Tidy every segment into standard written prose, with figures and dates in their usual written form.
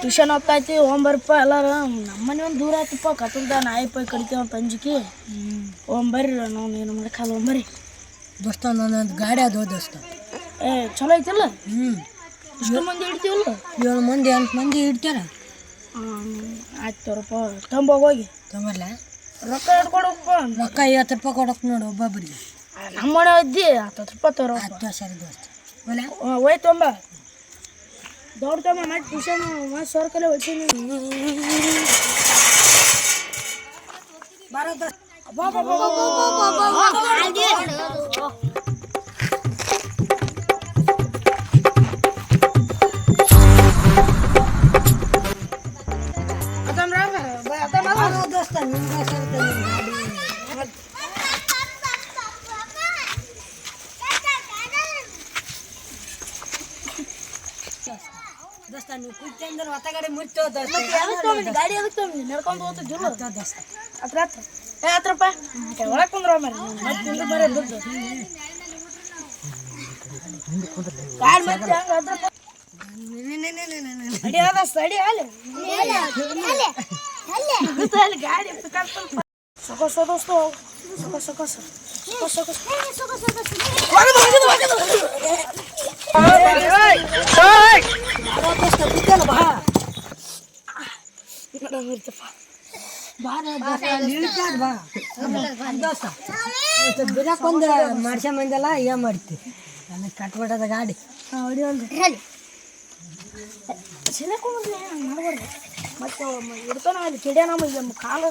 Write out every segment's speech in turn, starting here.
Tuition ಹೋಗ್ತಾಯ್ತಿ ಹೋಗ್ಬರ್ಪ ಎಲ್ಲಾರ ನಮ್ಮನೆ ಒಂದು ದೂರ ಆಯ್ತಪ್ಪ ಕತ್ತಲ್ದ ನಾಯಿ ಪೈ ಕಡಿತೀವಿ ಅಂತ ಅಂಜಿಕೆ ಹೋಗ್ಬರ್ರಿ ನಾವು ಏನು ಮಾಡಕ್ಕಲ್ಲ ಹೋಗ್ಬರ್ರಿ ದೋಸ್ತ ನನ್ನೊಂದು ಗಾಡಿ ಅದು ದೋಸ್ತ ಚಲೋ ಐತಿಲ್ಲ ಇಷ್ಟು ಮಂದಿ ಇಡ್ತೀವಲ್ಲ 7 ಮಂದಿ 8 ಮಂದಿ ಇಡ್ತಾರ ಆಯ್ತು ತೋರಪ್ಪ ತಂಬೋಗಿ ತೊಂಬರ್ಲ ರೊಕ್ಕ ಹಿಡ್ಕೊಡಪ್ಪ ರೊಕ್ಕ 50 ರೂಪಾಯಿ ಕೊಡಕ್ಕೆ ನೋಡು ಒಬ್ಬೊಬ್ಬರಿಗೆ ನಮ್ಮ ಮನೆ ಇದ್ದಿ 10 ರೂಪಾಯಿ ತೋರ 10 ಸರಿ ದೋಸ್ತ ಹೋಯ್ತು ತೊಂಬ ದೌಡ್ತಮ್ಮ ಮತ್ತೆ ಟ್ಯೂಷನ್ ಮತ್ತೆ ಸರ್ ಕಲೆ ಹೊಡ್ಸೀನಿ ಬರೋ ದೋಸ್ತ ದೋಸ್ತ ದೋಸ್ತ ನೀವು ಕುಂತಂದ್ರೆ ಹೊತ್ತಗಡೆ ಮುಚ್ಚೋ ದೋಸ್ತ ಗಾಡಿ ಅದಕ್ಕೆ ತೊಗೊಂಡು ನಡ್ಕೊಂಡು ಹೋಗ್ತಿದ್ದಿಲ್ಲ ದೋಸ್ತ ಹತ್ರ ಹತ್ರಪ್ಪ ಒಳಗೆ ಕುಂದ್ರ ಮರಿ ಮತ್ತೆ ತಿಂದು ಮರಿ ಬಿದ್ದು ಗಾಡಿ ಮತ್ತೆ ಹಂಗೆ ಹತ್ರಪ್ಪ ಅಡಿ ಆದ ಅಡಿ ಅಲ್ಲಿ ಗಾಡಿ ಸೊಕಸ ದೋಸ್ತ ಸೊಕಸ ಬಿಡಕ್ಕೊಂದು ಮಾಡ್ಸ್ಕೊಂಬಂದಲ್ಲ ಏನು ಮಾಡ್ತಿ ನನಗೆ ಕಟ್ಬಿಟ್ಟದ ಗಾಡಿ ಮಾಡ್ಬಾರ್ದು ಮತ್ತೆ ಇರ್ತಾನ ಅಲ್ಲಿ ಕೆಡಿಯ ನಮ್ಮ ಕಾಲ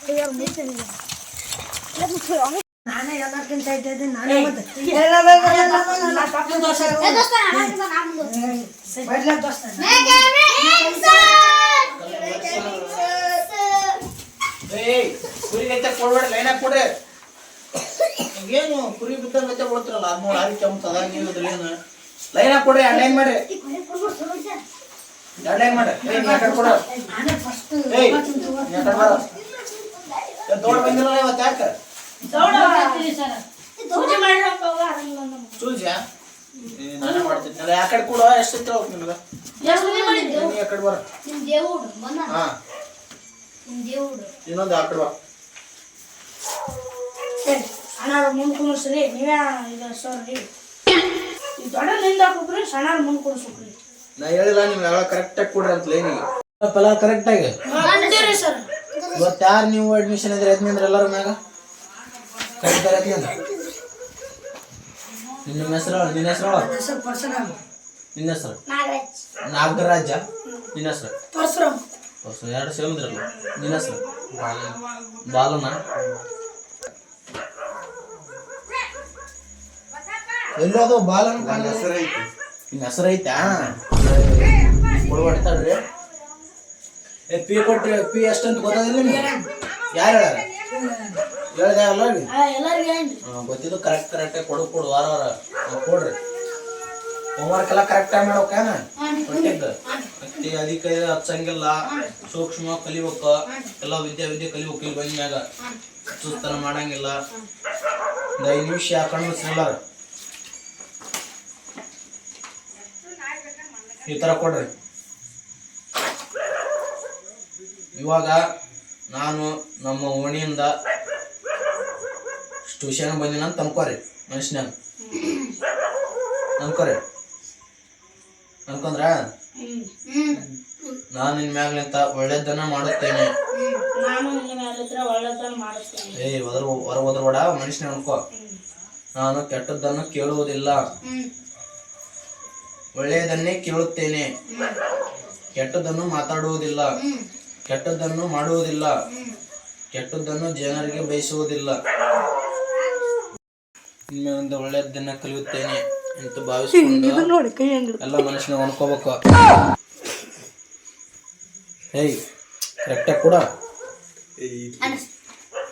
ಕೈಯಾರು ಮುಗಿತೀನಿ ನಾನೇ ಎಲ್ಲಕ್ಕಿಂತ ಇಟ್ಟಿದ್ದೆ ನಾನೇ ಮತ್ತೆ ಏನು ಕುರಿ ಬಿದ್ದಂಗೈತೆ ಕೊಡ್ತಿರಲ್ಲ ಅದ್ ನೋಡಿ ಆರಿ ಕೆಂಪು ಅದಾಗಿರೋದ್ರಲ್ಲಿ ಏನು ಲೈನ್ ಹಾಕಿ ಕೊಡ್ರಿ ಎರಡು ಲೈನ್ ಮಾಡ್ರಿ 2 ಲೈನ್ ಮಾಡ್ರಿ ಕೊಡ ದೊಡ್ಡ ಬಂದಿಲ್ಲ ಇವತ್ತು ಯಾಕೆ ಚೂಜಾ ನಾನೇ ಮಾಡ್ತಿದ್ನಲ್ಲ ಯಾಕಡೆ ಕೂಡ ಎಷ್ಟೈತಿ ಹೋಗಿ ನಿಮ್ಗೆ ಯಾಕಡೆ ಬರ ಹಾ ಇನ್ನೊಂದು ಆಕಡೆ ಬಾ ಸಣ್ಣಾರ ಮುಂದೆ ಕುಣಿಸ್ರಿ ನೀವೇ ಇದು ಸರ್ ರೀ ಈ ದೊಡ್ಡ ನಿಂದ ಹಾಕ್ರಿ ಸಣ್ಣಾರ ಮುಂದೆ ಕುಣಿಸ್ರಿ ನಾ ಹೇಳಿಲ್ಲ ನಿಮ್ಗೆ ಯಾವಾಗ ಕರೆಕ್ಟಾಗಿ ಕೊಡ್ರಿ ಅಂತ ಲೈನಿಗೆ ಎಲ್ಲ ಕರೆಕ್ಟಾಗಿ ಸರ್ ಇವತ್ತು ಯಾರು ನೀವು ಅಡ್ಮಿಷನ್ ಇದ್ರೆ ಎದ್ನಿಂದ್ರೆ ಎಲ್ಲರೂ ಮ್ಯಾಗ ಕರೀತಾರೆ ಎದ್ನಿಂದ ನಿಮ್ಮ ಹೆಸರು ನಿನ್ನ ಹೆಸರು ನಿನ್ನ ಹೆಸರು ನಾಗರಾಜ ನಿನ್ನ ಹೆಸರು ಪರಶುರಾಮ್ ಎರಡು ಸೇಮಿದ್ರಲ್ಲ ನಿನ್ನ ಹೆಸರು ಬಾಲನ ಎಲ್ಲೋದು ಬಾಲನ ಹೆಸರು ಐತಿ ನಿಮ್ಮ ಹೆಸರು ಐತಾ ಕೊಡ್ಬಾಡ್ತಾಳ್ರಿ ಪಿ ಕೊಟ್ರಿ ಪಿ ಎಷ್ಟಂತ ಗೊತ್ತಾಗಿಲ್ಲ ನಿಮ್ಗೆ ಯಾರು ಹೇಳ್ಯಾರ ಹೇಳ್ದೆ ಅಲ್ಲ ಗೊತ್ತಿದ್ದು ಕರೆಕ್ಟಾಗಿ ಕೊಡು ವಾರ ಕೊಡ್ರಿ ಹೋಮ್ವರ್ಕ್ ಎಲ್ಲ ಕರೆಕ್ಟಾಗಿ ಮಾಡ್ಬೇಕೇನ ಕೊಟ್ಟಿದ್ದು ಮತ್ತೆ ಅದಕ್ಕೆ ಹಚ್ಚಂಗಿಲ್ಲ ಸೂಕ್ಷ್ಮ ಕಲಿಬೇಕು ಎಲ್ಲ ವಿದ್ಯೆ ಕಲಿಬೇಕು ಇಲ್ಲಿ ಬಂದ್ಮ್ಯಾಗ ಸುಸ್ತನ ಮಾಡಂಗಿಲ್ಲ 5 ನಿಮಿಷ ಕಣ್ಣು ಎಲ್ಲಾರ ಈ ಥರ ಕೊಡ್ರಿ ಇವಾಗ ನಾನು ನಮ್ಮ ಓಣಿಯಿಂದ ಟ್ಯೂಷನ್ ಬಂದಿನ ಅಂತ ಅನ್ಕೋರಿ ಮನುಷ್ಯನಾಗ ಅನ್ಕೊಂಡ್ರ ನಾನು ನಿನ್ ಮ್ಯಾಗ್ಲಿಂತ ಒಳ್ಳೇದನ್ನ ಮಾಡುತ್ತೇನೆ ಹೊರ ಹೋದ್ರಬೇಡ ಮನುಷ್ಯನ ಅನ್ಕೋ ನಾನು ಕೆಟ್ಟದ್ದನ್ನು ಕೇಳುವುದಿಲ್ಲ ಒಳ್ಳೆಯದನ್ನೇ ಕೇಳುತ್ತೇನೆ ಕೆಟ್ಟದ್ದನ್ನು ಮಾತಾಡುವುದಿಲ್ಲ ಕೆಟ್ಟದ್ದನ್ನು ಮಾಡುವುದಿಲ್ಲ ಕೆಟ್ಟದ್ದನ್ನು ಜನರಿಗೆ ಬಯಸುವುದಿಲ್ಲ ಇನ್ನೊಂದು ಒಳ್ಳೆಯದನ್ನ ಕಲಿಯುತ್ತೇನೆ ಅಂತ ಭಾವಿಸಿಕೊಂಡು ಎಲ್ಲ ಮನುಷ್ಯನ ಅನ್ಕೋಬೇಕು ಕರೆಕ್ಟಾಗಿ ಕೂಡ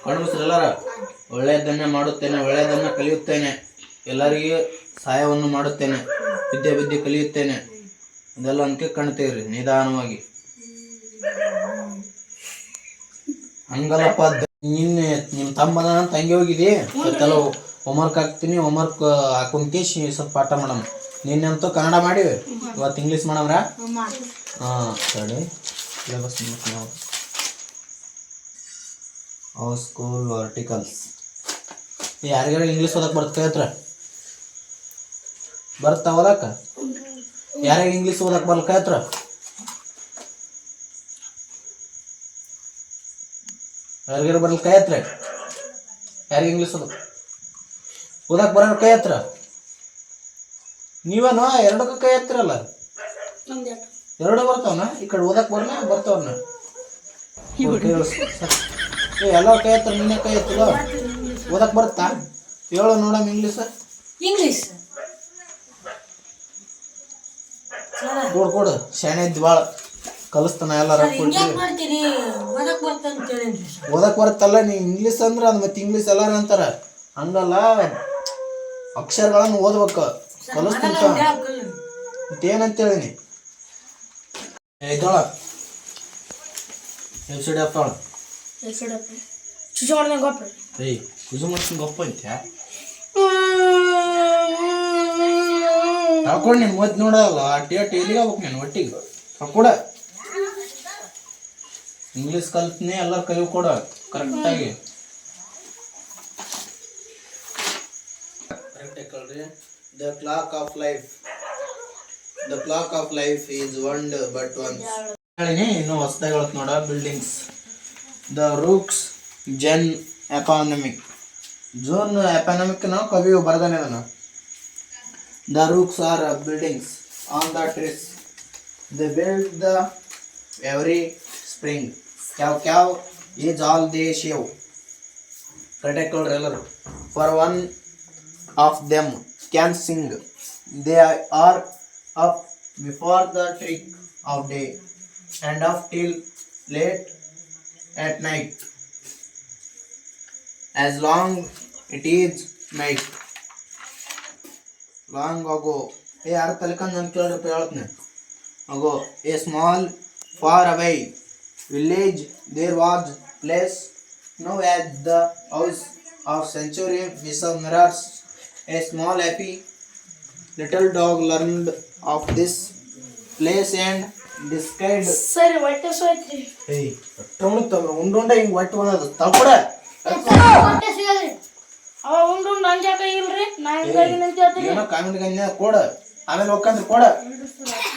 ಕಾಣಿಸ್ರಿ ಎಲ್ಲಾರ ಒಳ್ಳೆಯದನ್ನೇ ಮಾಡುತ್ತೇನೆ ಒಳ್ಳೆಯದನ್ನ ಕಲಿಯುತ್ತೇನೆ ಎಲ್ಲರಿಗೂ ಸಹಾಯವನ್ನು ಮಾಡುತ್ತೇನೆ ವಿದ್ಯೆ ಕಲಿಯುತ್ತೇನೆ ಅದೆಲ್ಲ ಅಂಕೆ ಕಾಣ್ತೀವ್ರಿ ನಿಧಾನವಾಗಿ ಹಂಗಲ್ಲಪ್ಪ ನಿನ್ನೆ ನಿಮ್ಮ ತಮ್ಮನ ತಂಗಿ ಹೋಗಿದಿ ಕೆಲವು ಹೋಮ್ವರ್ಕ್ ಹಾಕ್ತೀನಿ ಹೋಮ್ವರ್ಕ್ ಹಾಕೊಂಡ್ ಸ್ವಲ್ಪ ಪಾಠ ಮಾಡಮ್ ನಿನ್ನಂತೂ ಕನ್ನಡ ಮಾಡಿವಿ, ಇವತ್ತು ಇಂಗ್ಲೀಷ್ ಮಾಡವ್ರ. ಹಾಂ ಸರಿ, ಸಿಲೆಬಸ್ ನಾವು ಅವ್ ಸ್ಕೂಲ್ ಆರ್ಟಿಕಲ್ಸ್. ಯಾರಿಗಾರ ಇಂಗ್ಲೀಷ್ ಓದಕ್ಕೆ ಬರ್ತದೆ ಹತ್ರ ಬರ್ತಾ ಓದಕ್ಕೆ? ಯಾರಿಗೆ ಇಂಗ್ಲೀಷ್ ಓದಕ್ಕೆ ಬರ್ಲಕ್ಕ ಹತ್ರ? ಯಾರಿಗಾರ ಬರ್ಲಿ ಕೈ ಹತ್ರ? ಯಾರಿಗೆ ಇಂಗ್ಲೀಷ್ ಓದಕ್ಕೆ ಬರೋ ಕೈ ಹತ್ರ? ನೀವೇನೋ ಎರಡಕ್ಕೂ ಕೈ ಹತ್ತಿರಲ್ಲ. ಎರಡು ಬರ್ತಾವನ ಈ ಕಡೆ ಓದಕ್ಕೆ ಬರಲ್ಲ ಬರ್ತಾವನ ಎಲ್ಲ ಕೈ ಹತ್ರ. ನಿನ್ನೆ ಕೈ ಹತ್ತಿಲ್ಲ ಓದಕ್ಕೆ ಬರುತ್ತಾ? ಹೇಳೋ ನೋಡಮ್ ಇಂಗ್ಲೀಷ್. ಇಂಗ್ಲೀಷ್ ಕೊಡು ಕೊಡು, ಶಾಣೆ ಇದ್ದು ಭಾಳ ಕಲಿಸ್ತಾನ ಎಲ್ಲಾರ ಕೊಡ್ತೀವಿ. ಮಾಡ್ತೀರಿ ಓದಕ್ ಬರ್ತಂತೇಳಿ ಓದಕ್ಕೆ ಬರುತ್ತಲ್ಲ, ನೀ ಇಂಗ್ಲೀಷ್ ಅಂದ್ರೆ ಅದು ಮತ್ತೆ ಇಂಗ್ಲೀಷ್ ಎಲ್ಲಾರ ಅಂತಾರ ಹಂಗಲ್ಲ. ಅಕ್ಷರಗಳನ್ನು ಓದ್ಬೇಕು ಕಲಿಸ್ತಿಂತ ಮತ್ತೇನಂತೇಳಿನಿ. ಇದ್ದೋಳ ಎಬ್ಸಿಡಿ ಅಪ್ಪಳ ಚುಚ್ಚು ಮಾಡ್ದಂಗೆ ಗೊಪ್ಪ. ಏಯ್ ಕುಜು ಮಾಡ್ತೀನಿ ಗೊಪ್ಪ ಐತ್ಯಾ ಹಾಕೊಂಡು ನೀನು ಓದಿ ನೋಡಲ್ಲ ಆ ಡೇಟ್ ಎಲ್ಲಿಗೆ ಆಗ್ಬೇಕು ನೀನು ಒಟ್ಟಿಗೆ ಹಾಕೊಡ. ಇಂಗ್ಲೀಷ್ ಕಲ್ತ್ನಿ ಎಲ್ಲ ಕೈ ಕೊಡ ಕರೆಕ್ಟಾಗಿ. ಕರೆಕ್ಟಾಗಿ ಕಳ್ರಿ. The clock of life, the clock of life is one but once. ಹೇಳಿನಿ ಇನ್ನು ಹೊಸದಾಗಿ ಹೇಳತ್ ನೋಡ. ಬಿಲ್ಡಿಂಗ್ಸ್, ದ ರೂಕ್ಸ್ ಜನ್ ಎಕಾನಮಿಕ್. ಜೋನ್ ಎಕಾನಮಿಕ್ ನಾವು ಕವಿಯು ಬರ್ದಾನೆ ಅದನ್ನು. The rooks are buildings on the trees. They build the every spring. Cow is all they show. Protect ಎಲ್ಲರು. For one of them can sing. They are up before the trick of day and up till late at night. As long it is night. Long ago, ಯಾರು ತಲೆಕಂದು ನಾನು ಕೇಳ್ರಪ್ಪ ಹೇಳ್ತೀನಿ. ಅಗೋ a small far away village there was place no at the house of century miss of mirrors. A small happy little dog learned of this place and disguised. ಸರಿ ಹೊಟ್ಟೆ ಸೋಯ್ತ್ರಿ. ಏಯ್ ಉಂಡ ಉಂಡ ಹಿಂಗೆ ಹೊಟ್ಟೆ ಬಂದದು ತಗೊಡ. ಹೊಟ್ಟೆ ಸಿಗಲ್ರಿ ಅವ ಉಂಡು ನಂಜಾಕ ಇಲ್ರಿ. ನಾ ಹಿಂಗಾಗಿ ನಿಂತ ಹೇಳ್ತೀನಿ. ಏನೋ ಕಾಮಿಡಿ ಗಂಜ ಕೊಡ, ಆಮೇಲೆ ಹೋಗ್ಕಂದ್ರೆ ಕೊಡ.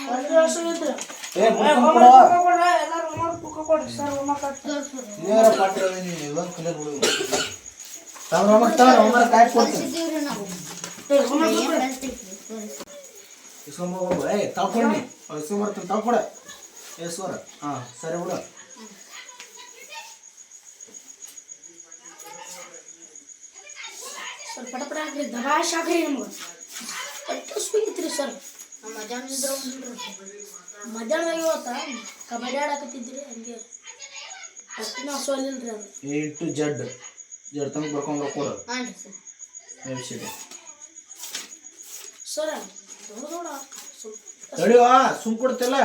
ಹೊಟ್ಟೆ ಹಸಿವಿತ್ತು. ಏ ಪುಕ್ಕ ಕೊಡ. ಎಲ್ಲರೂ ಹೋಮ್ವರ್ಕ್ ಬುಕ್ ಕೊಡ್ರಿ ಸರ್. ಹೋಮ್ವರ್ಕ್ ಆಗ್ತದೆ. ನೀವರ ಪಾಠ ನೀವು ಇವತ್ತು ಕಲಿಯರ್ ಬಿಡು. ತಾವು ಹೋಮ್ವರ್ಕ್ ಕಾಯ್ದು ಕೊಡ್ತೀನಿ. ಇಸ್ಕೊಂಬೋಗು. ಏ ತಗೊಂಡು ಇಸ್ಕೊಂಬರ್ತೀನಿ ತಗೊಡ. ಏಸ್ವರ ಹಾಂ ಸರಿ ಬಿಡು. ಸರ್ ಪಟ ಪಟ ಹಾಕ್ರಿ ದಬಾಶ್ ಹಾಕ್ರಿ ನಮ್ಗೆ. ಹೊಟ್ಟೆ ಹಸಿವಿತ್ರಿ ಸರ್. ಮಧ್ಯಾಹ್ನದಾಗ ಇವತ್ತ ಕಬಡ್ಡಿ ಆಡಾಕತ್ತಿದ್ರಿ ಹಂಗೆ ಹೊಟ್ಟಿನ ಹಸುವಲ್ಲಿಲ್ರಿ ಅದು. ಎ ಟು ಜಡ್ ಜಡ್ ತನಕ ಬರ್ಕೊಂಡು ಕೊಡು. ಎಬ್ಸಿಡಿ ಸರ್ ನೋಡ ತಡಿವಾ ಸುಮ್ ಕೊಡ್ತಿಲ್ಲ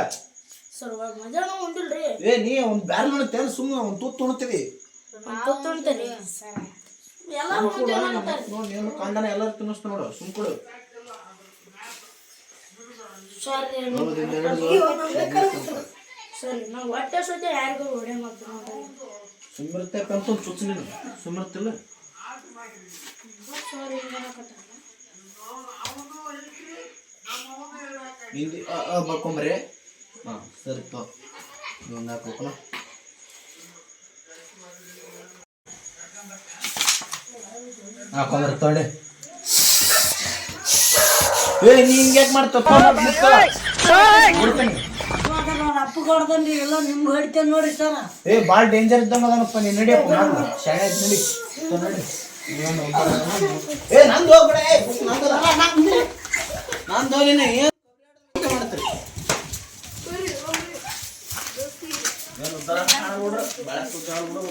ಸರ್. ಮಧ್ಯಾಹ್ನ ಉಂಡಿಲ್ರಿ. ಏ ನೀ ಒಂದು ಬ್ಯಾರಲ್ ನೋಡ್ತೇನೆ ಸುಮ್ಮನೆ ಒಂದು ತೂತು ಉಣ್ತೀವಿ. ತೊಗೊಂತೀರಿ ಎಲ್ಲರೂ ನೋಡಿ ನೀನು ಕಂಡನ ಎಲ್ಲರೂ ತಿನ್ನಿಸ್ತು ನೋಡು. ಸುಮ್ ಕೊಡು. ಸರಿ ಸರಿ ನಾವು ಹೊಟ್ಟೆ ಸೊತೆ ಯಾರಿಗೂ ಹೊಡೆ ಮಾಡ್ತೀವಿ ನೋಡ್ರಿ. ಸುಮ್ಮಿರ್ತೈತೆ ಅಂತ ಒಂದು ಚುಚ್ಚು ನೀನು ಸುಮ್ಮಿರ್ತಿಲ್ಲ. ಸಾರಿ ಹಿಂದಿ ಬರ್ಕೊಂಬರಿ. ಹಾಂ ಸರಿ ತೋ ಒಂದು ಹಾಕೋಣ. ಹಾಕೊಂಬರಿ ತೊಡೆ. ಏ ನೀ ಹಿಂಗೆ ಯಾಕೆ ಮಾಡ್ತಪ್ಪ? ಅಪ್ಪ ಕೊಡ್ದನ್ರಿ ಎಲ್ಲ ನಿಮ್ಗೆ ಹೊಡಿತೇನೆ ನೋಡ್ರಿ ಸರ್. ಏ ಭಾಳ ಡೇಂಜರ್ ಇದ್ದಂಗೆ ಅದನಪ್ಪ. ನೀನು ನಡಿಯಪ್ಪ ನಾನು ಶಾಣೆ ನಡಿ ನಡಿ. ಏ ನಂದು ಹೋಗ್ಬೇಡ. ನಂದು ಹೋಗಿನ ಏನು ಮಾಡ್ತೀರಿ? ಏನು ಉದ್ದಾರ ಮಾಡ್ಬಿಡ್ರು ಭಾಳ ಸುತ್ತ ಹೇಳ್ಬಿಡು.